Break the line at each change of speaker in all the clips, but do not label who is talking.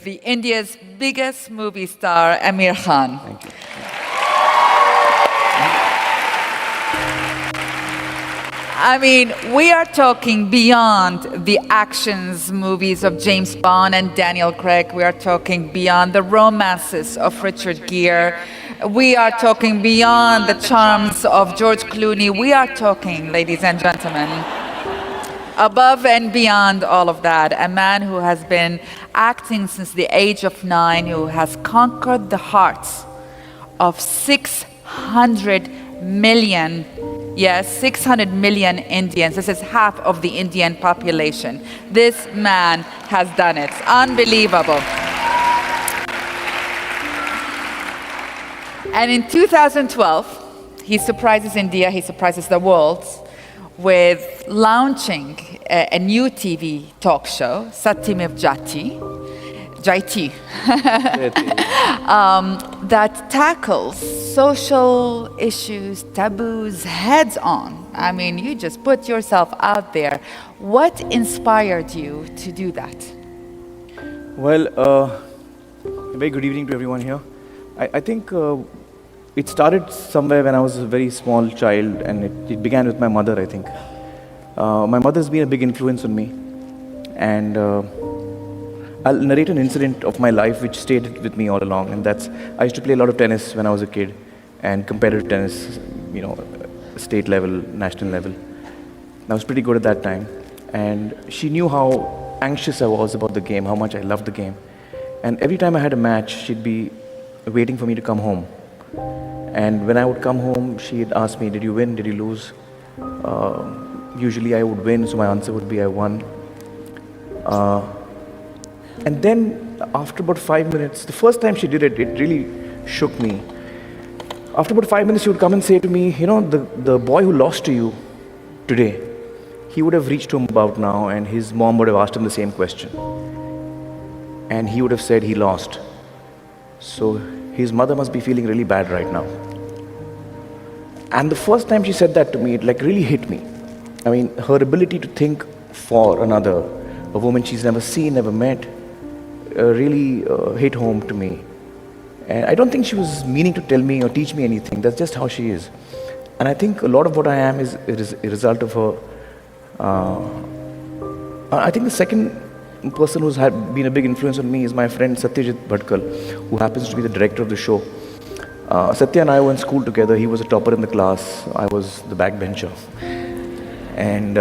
the India's biggest movie star, Amir Khan.
Thank you.
I mean, we are talking beyond the actions movies of James Bond and Daniel Craig. We are talking beyond the romances of Richard Gere. We are talking beyond the charms of George Clooney. We are talking, ladies and gentlemen, above and beyond all of that, a man who has been acting since the age of 9, who has conquered the hearts of 600 million, yes, 600 million Indians. This is half of the Indian population. This man has done it. Unbelievable. And in 2012, he surprises India, he surprises the world with launching a new TV talk show, Satyameva Jayati, that tackles social issues, taboos heads on. I mean, you just put yourself out there. What inspired you to do that?
Well, a very good evening to everyone here. I think it started somewhere when I was a very small child, and it began with my mother, I think. My mother's been a big influence on me, and I'll narrate an incident of my life which stayed with me all along, and that's I used to play a lot of tennis when I was a kid, and competitive tennis, you know, state level, national level. I was pretty good at that time, and she knew how anxious I was about the game, how much I loved the game, and every time I had a match, she'd be waiting for me to come home. And when I would come home, she'd ask me, did you win, did you lose? Usually I would win, so my answer would be I won. And then after about 5 minutes, the first time she did it, it really shook me. After about 5 minutes, she would come and say to me, you know, the boy who lost to you today, he would have reached home about now, and his mom would have asked him the same question. And he would have said he lost. So his mother must be feeling really bad right now. And the first time she said that to me, it like really hit me. I mean, her ability to think for another, a woman she's never seen, never met, really hit home to me. And I don't think she was meaning to tell me or teach me anything. That's just how she is. And I think a lot of what I am is a result of her. I think the second person who's been a big influence on me is my friend Satyajit Bhatkal, who happens to be the director of the show. Satya and I were in school together. He was a topper in the class. I was the backbencher. And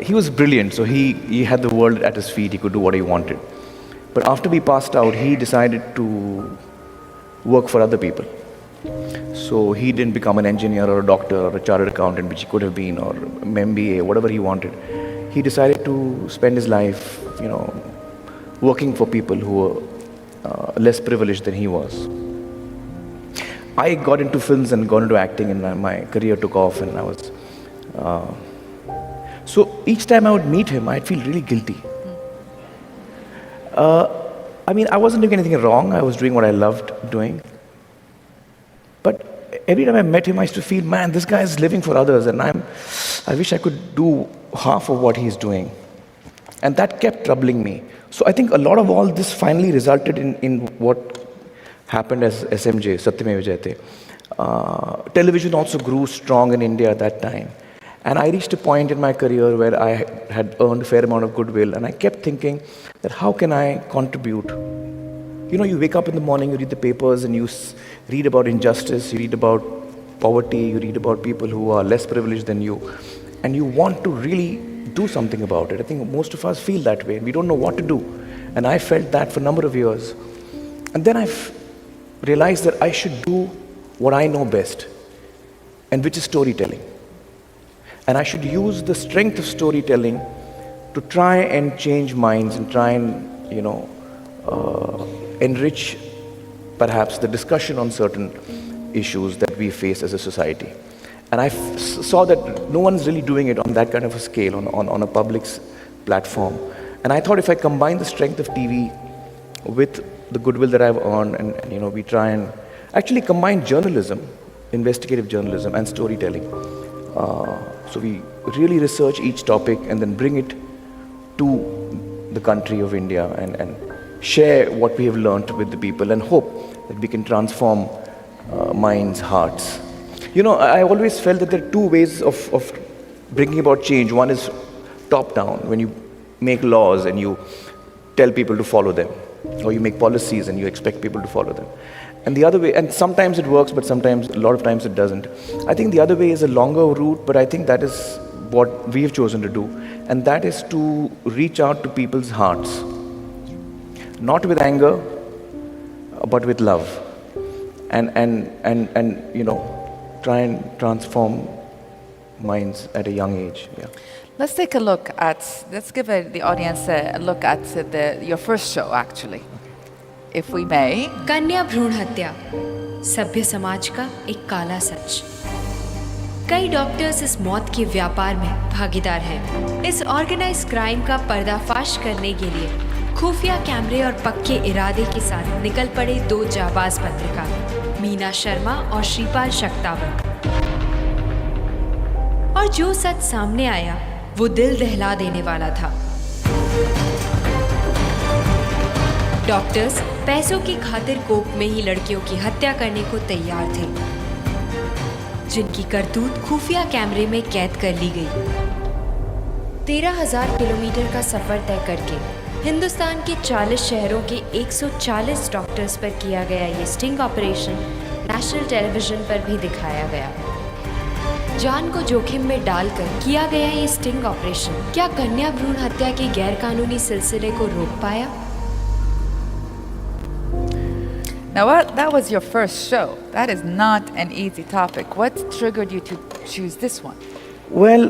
he was brilliant, so he had the world at his feet. He could do what he wanted. But after we passed out, he decided to work for other people. So he didn't become an engineer or a doctor or a chartered accountant, which he could have been, or MBA, whatever he wanted. He decided to spend his life, you know, working for people who were less privileged than he was. I got into films and got into acting, and my career took off, and I was... So each time I would meet him, I'd feel really guilty. I mean, I wasn't doing anything wrong. I was doing what I loved doing. But every time I met him, I used to feel, man, this guy is living for others, and I wish I could do half of what he's doing. And that kept troubling me. So I think a lot of all this finally resulted in what happened as SMJ, Satyameva Jayate. Television also grew strong in India at that time. And I reached a point in my career where I had earned a fair amount of goodwill, and I kept thinking that how can I contribute? You know, you wake up in the morning, you read the papers, and you read about injustice, you read about poverty, you read about people who are less privileged than you, and you want to really do something about it. I think most of us feel that way, and we don't know what to do. And I felt that for a number of years. And then I realized that I should do what I know best, and which is storytelling. And I should use the strength of storytelling to try and change minds and try and, you know, enrich perhaps the discussion on certain issues that we face as a society. And I saw that no one's really doing it on that kind of a scale, on a public platform. And I thought if I combine the strength of TV with the goodwill that I've earned, and you know, we try and actually combine journalism, investigative journalism, and storytelling. So we really research each topic and then bring it to the country of India and share what we have learnt with the people and hope that we can transform minds, hearts. You know, I always felt that there are two ways of bringing about change. One is top down, when you make laws and you tell people to follow them, or you make policies and you expect people to follow them. And the other way, and sometimes it works, but sometimes, a lot of times it doesn't. I think the other way is a longer route, but I think that is what we have chosen to do. And that is to reach out to people's hearts. Not with anger, but with love. And you know, try and transform minds at a young age. Yeah.
Let's take a look at, let's give the audience a look at your first show, actually, if we may.
कन्या भ्रूण हत्या, सभ्य समाज का एक काला सच। कई doctors इस मौत के व्यापार में भागीदार हैं। इस ऑर्गेनाइज्ड क्राइम का पर्दाफाश करने के लिए खुफिया कैमरे और पक्के इरादे के साथ निकल पड़े दो जाबाज पत्रकार, मीना शर्मा और श्रीपाल शक्तावत। और जो सच सामने आया वो दिल दहला देने वाला था। डॉक्टर्स पैसों की खातिर कोर्ट में ही लड़कियों की हत्या करने को तैयार थे, जिनकी करतूत खुफिया कैमरे में कैद कर ली गई। 13,000 किलोमीटर का सफर तय करके हिंदुस्तान के 40 शहरों के 140 डॉक्टर्स पर किया गया ये स्टिंग ऑपरेशन नेशनल टेलीविजन पर भी दिखाया गया। जान को जोखिम में डालकर किया गया ये स्टिंग ऑपरेशन क्या कन्या भ्रूण हत्या के गैरकानूनी सिलसिले को रोक पाया?
Now, that was your first show. That is not an easy topic. What triggered you to choose this one?
Well,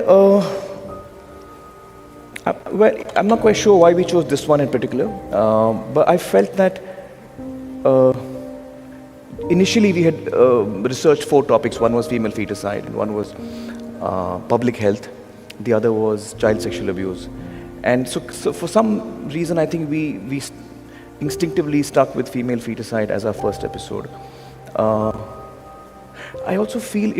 I'm not quite sure why we chose this one in particular, but I felt that initially we had researched 4 topics. One was female feticide, and one was public health. The other was child sexual abuse. And so for some reason, I think we instinctively stuck with female feticide as our first episode. I also feel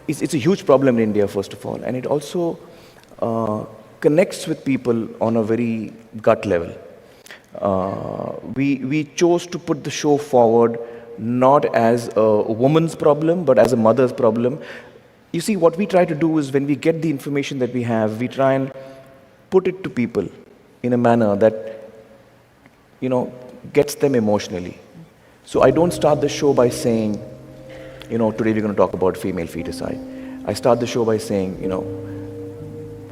it's a huge problem in India, first of all, and it also connects with people on a very gut level. We chose to put the show forward not as a woman's problem, but as a mother's problem. You see, what we try to do is when we get the information that we have, we try and put it to people in a manner that, you know, gets them emotionally. So I don't start the show by saying, you know, today we're going to talk about female feticide. I start the show by saying, you know,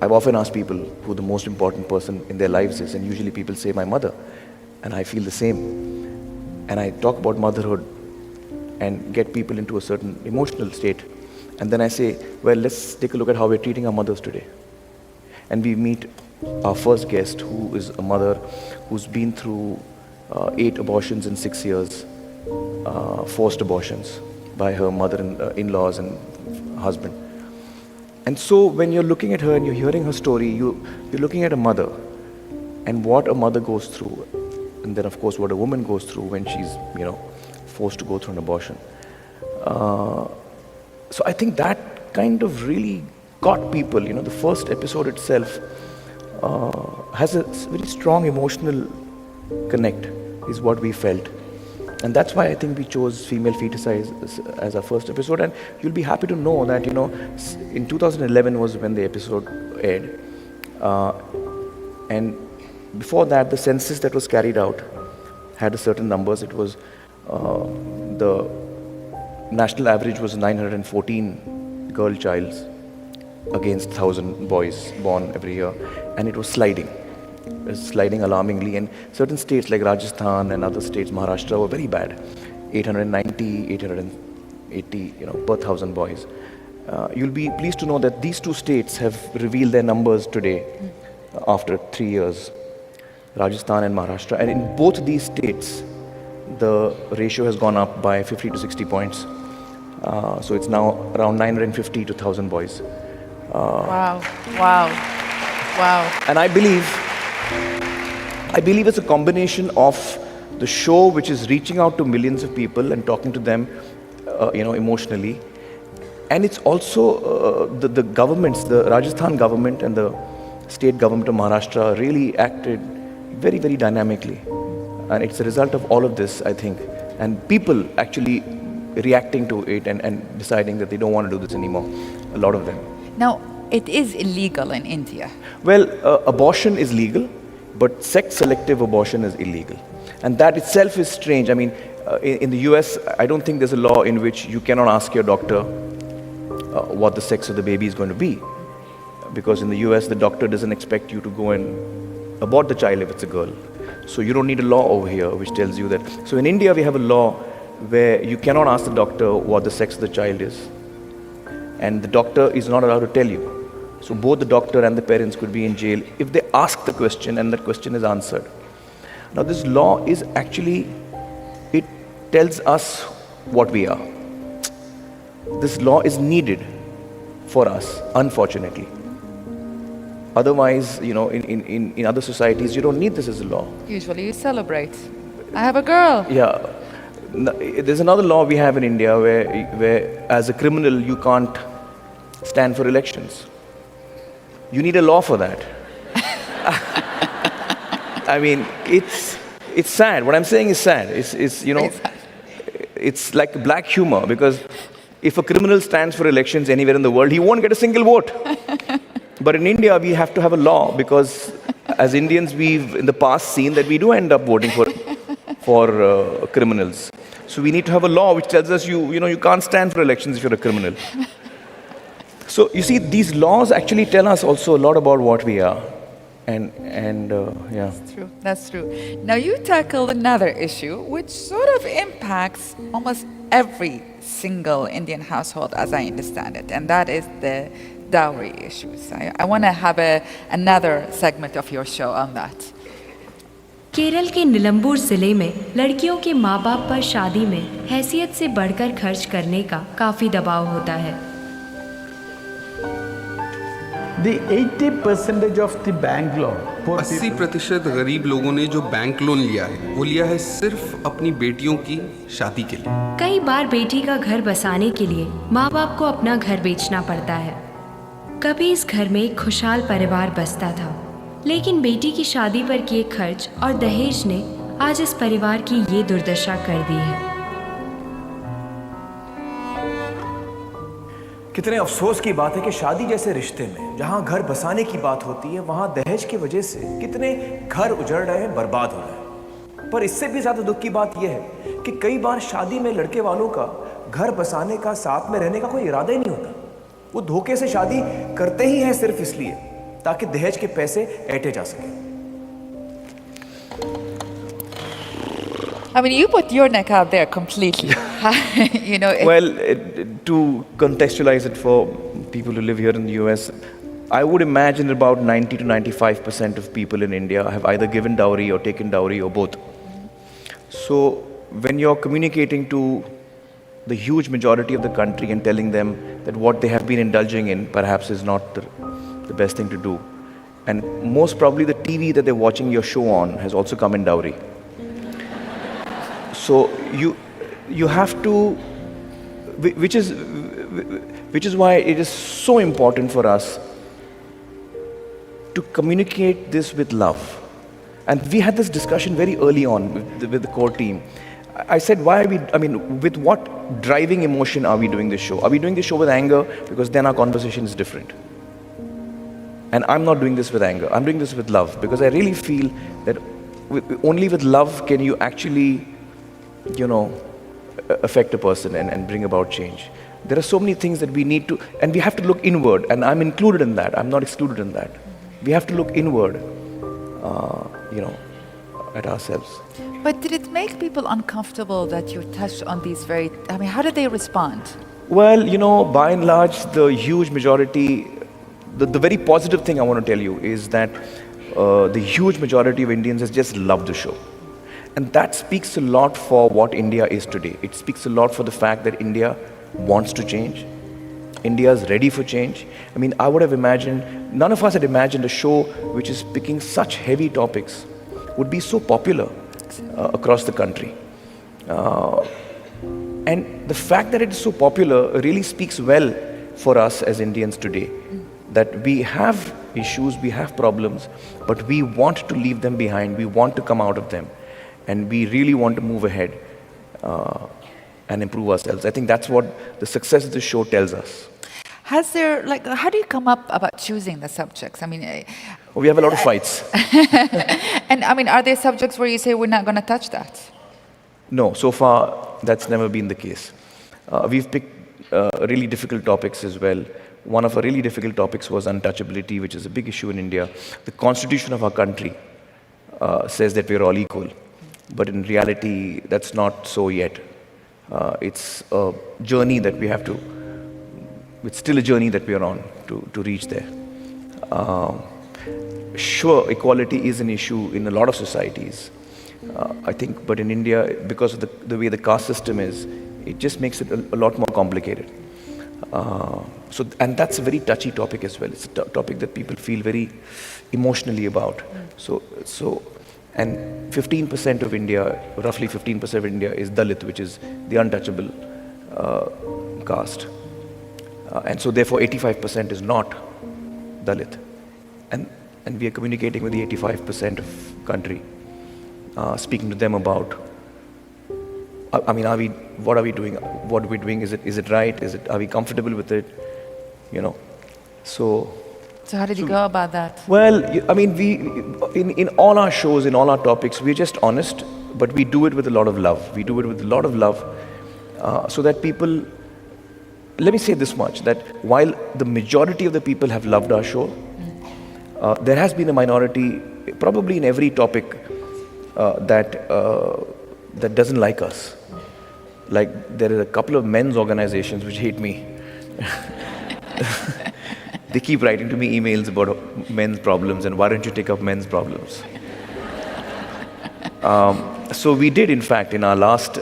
I've often asked people who the most important person in their lives is, and usually people say my mother, and I feel the same. And I talk about motherhood and get people into a certain emotional state. And then I say, well, let's take a look at how we're treating our mothers today. And we meet our first guest, who is a mother who's been through 8 abortions in 6 years, forced abortions by her mother-in-laws and husband. And so when you're looking at her and you're hearing her story, you're looking at a mother and what a mother goes through. And then, of course, what a woman goes through when she's, you know, forced to go through an abortion. So I think that kind of really got people. You know, the first episode itself has a very strong emotional connect, is what we felt. And that's why I think we chose female feticide as our first episode. And you'll be happy to know that, you know, in 2011 was when the episode aired. And before that, the census that was carried out had a certain numbers. It was, the national average was 914 girl childs against 1,000 boys born every year. And it was sliding. It was sliding alarmingly. And certain states like Rajasthan and other states, Maharashtra, were very bad. 890, 880, you know, per 1,000 boys. You'll be pleased to know that these 2 states have revealed their numbers today after 3 years. Rajasthan and Maharashtra. And in both these states, the ratio has gone up by 50 to 60 points. So it's now around 950 to 1,000 boys.
Wow, wow, wow.
And I believe it's a combination of the show, which is reaching out to millions of people and talking to them, you know, emotionally. And it's also the governments, the Rajasthan government and the state government of Maharashtra really acted very, very dynamically. And it's a result of all of this, I think. And people actually reacting to it and deciding that they don't want to do this anymore, a lot of them.
Now, it is illegal in India.
Well, abortion is legal, but sex-selective abortion is illegal. And that itself is strange. I mean, in the US, I don't think there's a law in which you cannot ask your doctor what the sex of the baby is going to be. Because in the US, the doctor doesn't expect you to go and abort the child if it's a girl. So you don't need a law over here which tells you that. So in India, we have a law where you cannot ask the doctor what the sex of the child is. And the doctor is not allowed to tell you. So both the doctor and the parents could be in jail if they ask the question and that question is answered. Now this law is actually, it tells us what we are. This law is needed for us, unfortunately. Otherwise, you know, in other societies, you don't need this as a law.
Usually you celebrate. I have a girl.
Yeah. There's another law we have in India where as a criminal, you can't stand for elections. You need a law for that. I mean, it's sad. What I'm saying is sad. It's you know, it's like black humor, because if a criminal stands for elections anywhere in the world, he won't get a single vote. But in India, we have to have a law, because as Indians, we've in the past seen that we do end up voting for criminals. So we need to have a law which tells us you can't stand for elections if you're a criminal. So you see, these laws actually tell us also a lot about what we are, and yeah.
That's true. That's true. Now you tackled another issue which sort of impacts almost every single Indian household, as I understand it, and that is the dowry issues. I want to have another segment of your show on that.
Kerala के निलंबूर जिले में लड़कियों के माँ बाप पर शादी में हैसियत से बढ़कर खर्च करने का काफ़ी दबाव होता है।
The 80% of the bank loan.
80% गरीब लोगों ने जो बैंक लोन लिया है वो लिया है सिर्फ अपनी बेटियों की शादी के लिए।
कई बार बेटी का घर बसाने के लिए माँ बाप को अपना घर बेचना पड़ता है। कभी इस घर में एक खुशहाल परिवार बसता था, लेकिन बेटी की शादी पर किए खर्च और दहेज ने आज इस परिवार की ये दुर्दशा कर दी है।
कितने अफसोस की बात है कि शादी जैसे रिश्ते में जहां घर बसाने की बात होती है, वहां दहेज की वजह से कितने घर उजड़ रहे हैं, बर्बाद हो रहे हैं। पर इससे भी ज्यादा दुख की बात यह है कि कई बार शादी में लड़के वालों का घर बसाने का, साथ में रहने का कोई इरादा ही नहीं होता। वो धोखे से शादी करते ही हैं सिर्फ इसलिए ताकि दहेज के पैसे ऐंठे जा सके।
I mean, you put your neck out there completely. You know.
Well, to contextualize it for people who live here in the US, I would imagine about 90 to 95% of people in India have either given dowry or taken dowry or both. So when you're communicating to the huge majority of the country and telling them that what they have been indulging in perhaps is not the best thing to do, and most probably the TV that they're watching your show on has also come in dowry. So you have to, which is why it is so important for us to communicate this with love. And we had this discussion very early on with the core team. I said, with what driving emotion are we doing this show? Are we doing this show with anger? Because then our conversation is different. And I'm not doing this with anger. I'm doing this with love, because I really feel that only with love can you actually, affect a person and bring about change. There are so many things that we need to, and we have to look inward, and I'm included in that. I'm not excluded in that. We have to look inward, at ourselves.
But did it make people uncomfortable that you touched on these how did they respond?
Well, by and large, the huge majority, the very positive thing I want to tell you is that the huge majority of Indians has just loved the show. And that speaks a lot for what India is today. It speaks a lot for the fact that India wants to change. India is ready for change. I mean, I would have imagined, none of us had imagined a show which is picking such heavy topics would be so popular across the country. And the fact that it is so popular really speaks well for us as Indians today. That we have issues, we have problems, but we want to leave them behind. We want to come out of them, and we really want to move ahead and improve ourselves. I think that's what the success of the show tells us.
Has there, like, how do you come up about choosing the subjects? I mean,
We have a lot of fights.
and I mean, are there subjects where you say we're not going to touch that?
No, so far that's never been the case. We've picked really difficult topics as well. One of our really difficult topics was untouchability, which is a big issue in India. The constitution of our country says that we're all equal, but in reality, that's not so yet. It's a journey that we have to, it's still a journey that we are on to reach there. Sure, equality is an issue in a lot of societies, I think, but in India, because of the way the caste system is, it just makes it a lot more complicated. And that's a very touchy topic as well. It's a topic that people feel very emotionally about. And 15% of India, roughly 15% of India is Dalit, which is the untouchable caste. And so therefore 85% is not Dalit. And we are communicating with the 85% of country, speaking to them about, I mean, what are we doing? What are we doing? Is it right? Are we comfortable with it? You know, so
how did you go about that?
Well, I mean, in all our shows, in all our topics, we're just honest, but we do it with a lot of love. We do it with a lot of love, so that people, let me say this much, that while the majority of the people have loved our show, there has been a minority, probably in every topic, that doesn't like us. Like, there are a couple of men's organizations which hate me. They keep writing to me emails about men's problems and why don't you take up men's problems. So we did, in fact, in our last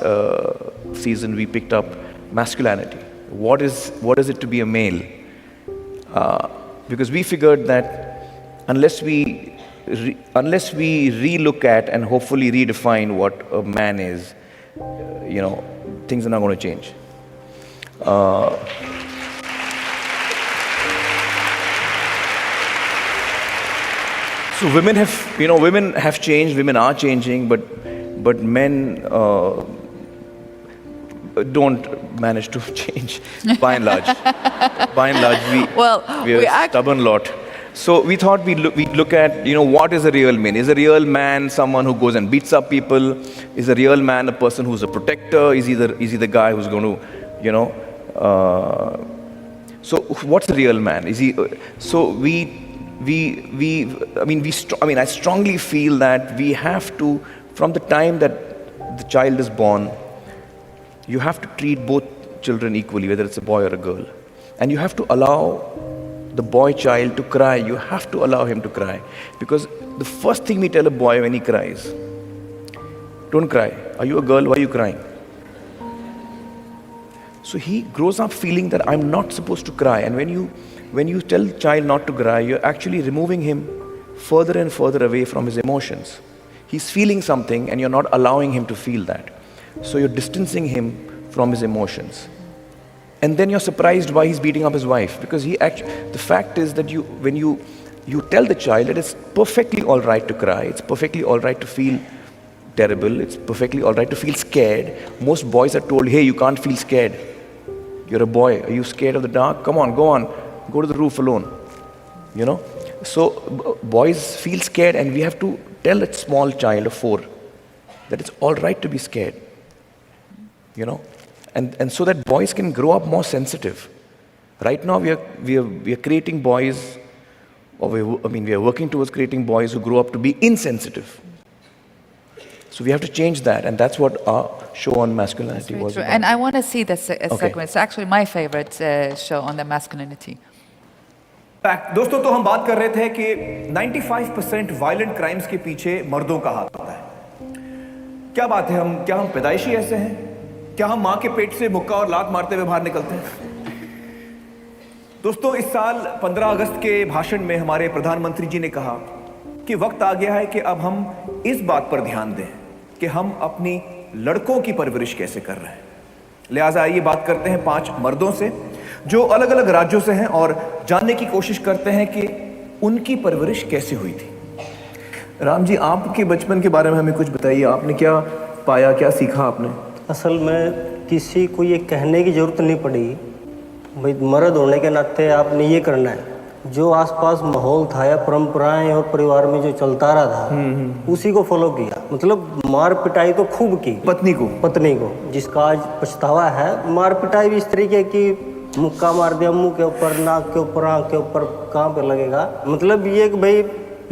season, we picked up masculinity. What is it to be a male? Because we figured that unless we re-look at and hopefully redefine what a man is, things are not going to change. So women have changed, women are changing, but men don't manage to change by and large. By and large, we are a stubborn lot. So we thought we'd look at, what is a real man? Is a real man someone who goes and beats up people? Is a real man a person who's a protector? Is he the guy who's going to, so what's a real man? Is he? So I strongly feel that we have to, from the time that the child is born, you have to treat both children equally, whether it's a boy or a girl, and you have to allow the boy child to cry. You have to allow him to cry, because the first thing we tell a boy when he cries, don't cry. Are you a girl? Why are you crying? So he grows up feeling that I'm not supposed to cry. And when you tell the child not to cry, you're actually removing him further and further away from his emotions. He's feeling something and you're not allowing him to feel that. So you're distancing him from his emotions. And then you're surprised why he's beating up his wife, because the fact is that when you tell the child that it's perfectly all right to cry, it's perfectly all right to feel terrible, it's perfectly all right to feel scared. Most boys are told, hey, you can't feel scared. You're a boy. Are you scared of the dark? Come on, go to the roof alone. So boys feel scared, and we have to tell a small child of 4 that it's all right to be scared. And so that boys can grow up more sensitive. Right now we are creating boys, or we are working towards creating boys who grow up to be insensitive. So we have to change that, and that's what our show on masculinity was about.
And I want to see this segment.
Okay.
It's actually my favorite show on the masculinity.
दोस्तों, तो हम बात कर रहे थे कि 95% violent crimes के पीछे मर्दों का हाथ होता है। क्या बात है, क्या हम पैदाइशी ऐसे हैं? क्या हम मां के पेट से मुक्का और लात मारते हुए बाहर निकलते हैं? दोस्तों, इस साल 15 अगस्त के भाषण में हमारे प्रधानमंत्री जी ने कहा कि वक्त आ गया है कि अब हम इस बात पर ध्यान दें कि हम अपनी लड़कों की परवरिश कैसे कर रहे हैं। लिहाजा आइए बात करते हैं 5 मर्दों से जो अलग अलग राज्यों से हैं और जानने की कोशिश करते हैं कि उनकी परवरिश कैसे हुई थी? राम जी, आपके बचपन के बारे में हमें कुछ बताइए। आपने क्या पाया, क्या सीखा आपने?
असल में किसी को ये कहने की ज़रूरत नहीं पड़ी भाई मर्द होने के नाते आपने ये करना है। जो आसपास माहौल था या परंपराएं और परिवार में जो चलता रहा था उसी को फॉलो किया। मतलब मार पिटाई तो खूब की पत्नी को, जिसका आज पछतावा है। मार पिटाई भी इस तरीके की, मुक्का मार दिया मुंह के ऊपर, नाक के ऊपर, आँख के ऊपर, कहाँ पे लगेगा। मतलब ये कि भाई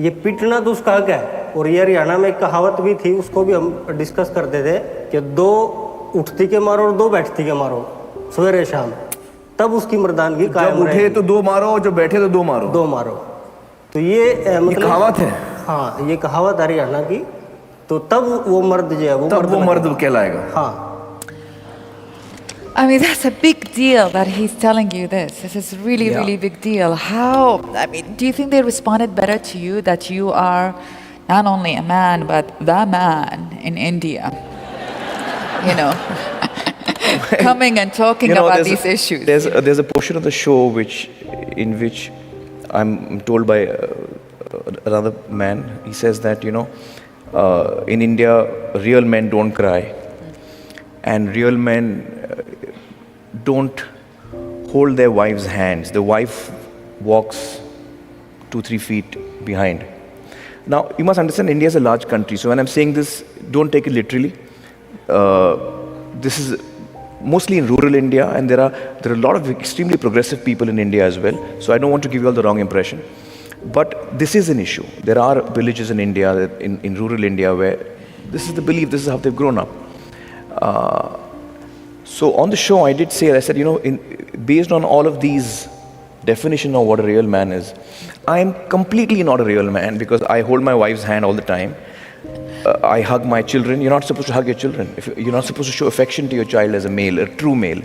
ये पीटना तो उसका हक है। और ये हरियाणा में एक कहावत भी थी, उसको भी हम डिस्कस करते थे कि 2 उठती के मारो और 2 बैठती के मारो सवेरे शाम, तब उसकी मर्दानगी कायम
रहेगी। उठे तो 2 मारो, जो बैठे तो 2 मारो।
2 मारो। तो ये मतलब
कहावत है।
हाँ, ये कहावत हरियाणा की। तो तब वो मर्द जो है वो
मर्द कहलाएगा।
हाँ।
I mean, that's a big deal that he's telling you this. This is really, really big deal. How, I mean, do you think they responded better to you that you are not only a man, but the man in India? You know, coming and talking about these issues.
There's a portion of the show in which I'm told by another man. He says that, in India, real men don't cry. And real men don't hold their wives' hands. The wife walks 2-3 feet behind. Now, you must understand, India is a large country. So when I'm saying this, don't take it literally. This is mostly in rural India, and there are a lot of extremely progressive people in India as well. So I don't want to give you all the wrong impression. But this is an issue. There are villages in India, in rural India, where this is the belief, this is how they've grown up. So on the show, I did say, I said, based on all of these definition of what a real man is, I am completely not a real man because I hold my wife's hand all the time. I hug my children. You're not supposed to hug your children. You're not supposed to show affection to your child as a male, a true male.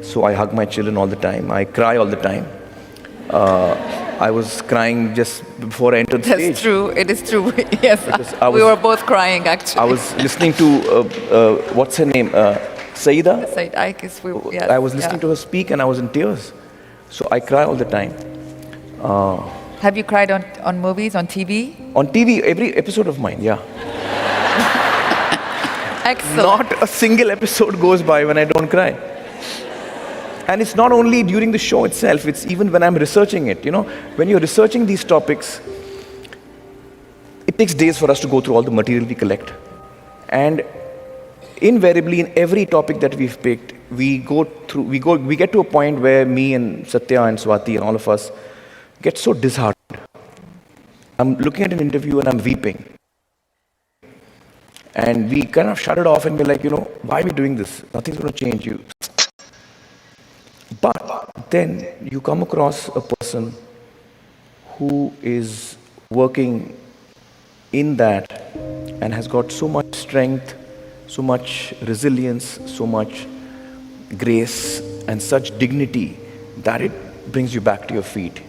So I hug my children all the time. I cry all the time. I was crying just before I entered the stage.
That's true. It is true. Yes, we were both crying actually.
I was listening to what's her name, Saida.
I guess yes,
I was listening to her speak, and I was in tears. So I cry all the time.
Have you cried on movies, on TV?
On TV, every episode of mine, yeah.
Excellent.
Not a single episode goes by when I don't cry. And it's not only during the show itself, it's even when I'm researching it. When you're researching these topics, it takes days for us to go through all the material we collect. And invariably, in every topic that we've picked, we get to a point where me and Satya and Swati and all of us get so disheartened. I'm looking at an interview and I'm weeping. And we kind of shut it off and we're like, why are we doing this? Nothing's going to change you. But then you come across a person who is working in that and has got so much strength, so much resilience, so much grace, and such dignity that it brings you back to your feet.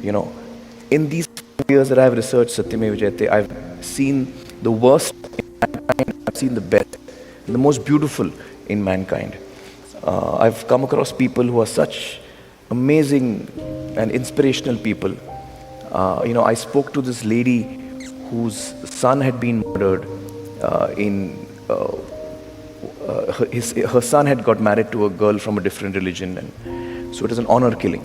In these years that I've researched Satyamev Jayate, I've seen the worst in mankind, I've seen the best, the most beautiful in mankind. I've come across people who are such amazing and inspirational people. I spoke to this lady whose son had been murdered. Her son had got married to a girl from a different religion, and so it was an honor killing.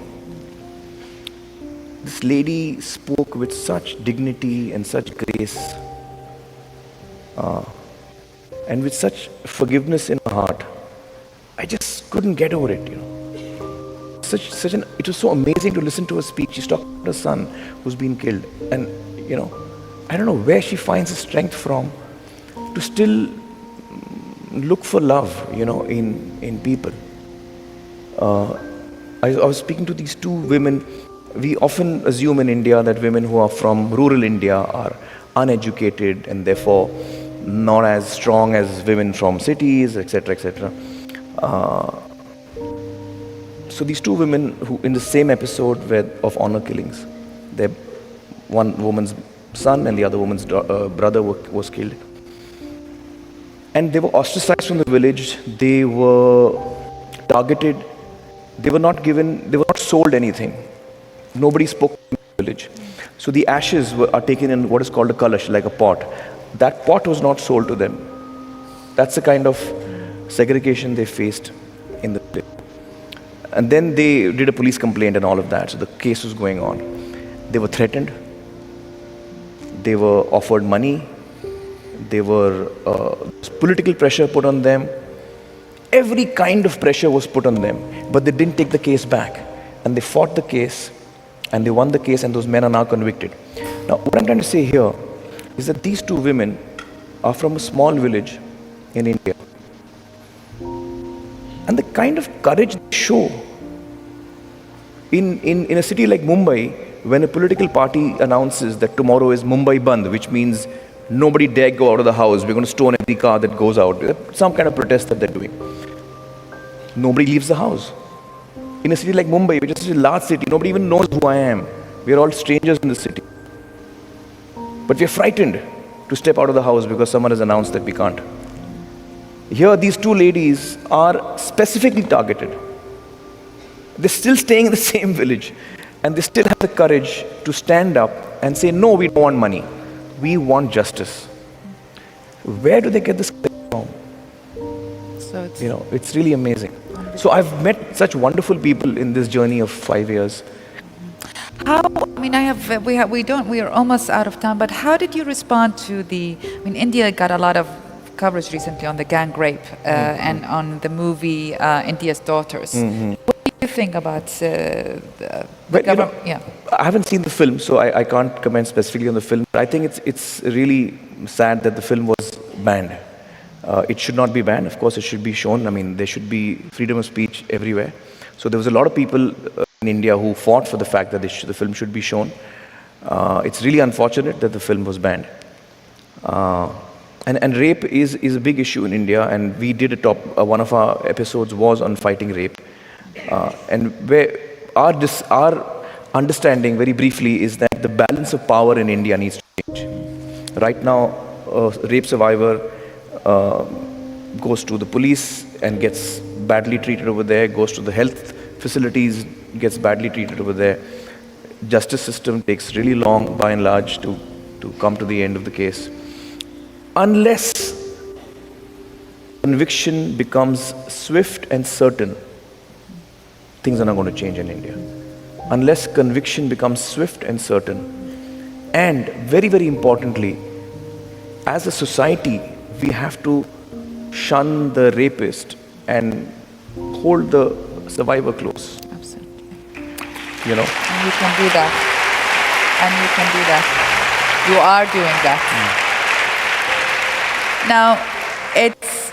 This lady spoke with such dignity and such grace, and with such forgiveness in her heart. I just couldn't get over it, It was so amazing to listen to her speak. She's talking about her son who's been killed. And, I don't know where she finds the strength from to still look for love, in people. I was speaking to these 2 women. We often assume in India that women who are from rural India are uneducated and therefore not as strong as women from cities, etc., etc. So these 2 women who in the same episode were of honor killings. One woman's son and the other woman's brother was killed. And they were ostracized from the village. They were targeted. They were not sold anything. Nobody spoke in the village. So the ashes are taken in what is called a kalash, like a pot. That pot was not sold to them. That's the kind of segregation they faced in the day. And then they did a police complaint and all of that. So the case was going on. They were threatened. They were offered money. They were political pressure put on them. Every kind of pressure was put on them. But they didn't take the case back. And they fought the case. And they won the case, and those men are now convicted. Now, what I'm trying to say here is that these two women are from a small village in India. And the kind of courage they show in a city like Mumbai, when a political party announces that tomorrow is Mumbai Bandh, which means nobody dare go out of the house, we're going to stone every car that goes out, some kind of protest that they're doing. Nobody leaves the house. In a city like Mumbai, which is such a large city, nobody even knows who I am. We are all strangers in the city. But we're frightened to step out of the house because someone has announced that we can't. Here, these two ladies are specifically targeted. They're still staying in the same village, and they still have the courage to stand up and say, no, we don't want money. We want justice. Where do they get this from?
So it's,
It's really amazing. So I've met such wonderful people in this journey of 5 years.
how, I mean, we are almost out of time, but how did you respond to India got a lot of coverage recently on the gang rape and on the movie India's Daughters. What do you think about the government? Yeah.
I haven't seen the film, so I can't comment specifically on the film. But I think it's really sad that the film was banned. It should not be banned. Of course, it should be shown. I mean, there should be freedom of speech everywhere. So there was a lot of people in India who fought for the fact that the film should be shown. It's really unfortunate that the film was banned. And rape is a big issue in India, and we did one of our episodes was on fighting rape. And where our understanding, very briefly, is that the balance of power in India needs to change. Right now, a rape survivor goes to the police and gets badly treated over there, goes to the health facilities, gets badly treated over there. Justice system takes really long, by and large, to come to the end of the case. Unless conviction becomes swift and certain, things are not going to change in India. Unless conviction becomes swift and certain. And very, very importantly, as a society, we have to shun the rapist and hold the survivor close.
Absolutely.
You know?
And you can do that. And you can do that. You are doing that. Now, it's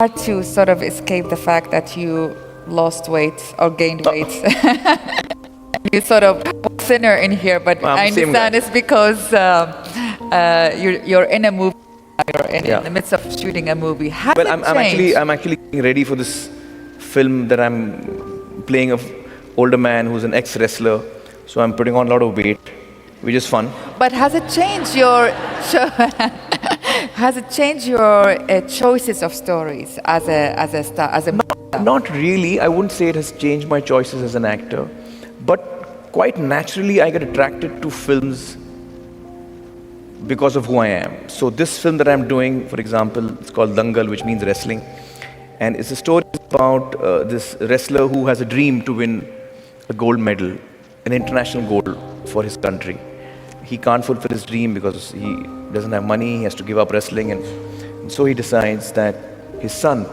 hard to sort of escape the fact that you lost weight or gained weight. You sort of thinner in here, but I understand it's because you're in a movie. You're in the midst of shooting a movie.
I'm actually getting ready for this film that I'm playing an older man who's an ex-wrestler. So I'm putting on a lot of weight, which is fun.
But has it changed your choices of stories as a star,
Not really. I wouldn't say it has changed my choices as an actor, but quite naturally I get attracted to films because of who I am. So this film that I'm doing, for example, it's called Dangal, which means wrestling, and it's a story about this wrestler who has a dream to win a gold medal, an international gold for his country. He can't fulfill his dream because he doesn't have money, he has to give up wrestling, and so he decides that his son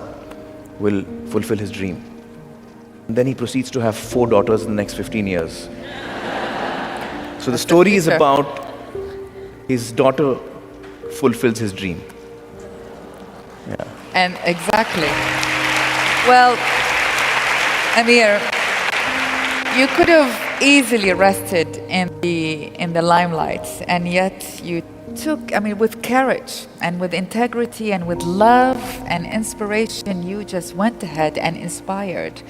will fulfill his dream. And then he proceeds to have 4 daughters in the next 15 years. So the story is about his daughter fulfills his dream. Yeah.
And exactly. Well, Amir, you could have easily rested in the limelight, and yet you took, with courage and with integrity and with love and inspiration, you just went ahead and inspired,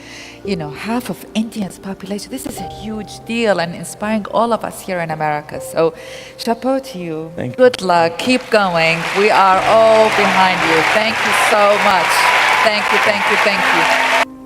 half of India's population. This is a huge deal and inspiring all of us here in America. So, chapeau to you.
Thank you.
Good luck. Keep going. We are all behind you. Thank you so much. Thank you, thank you, thank you.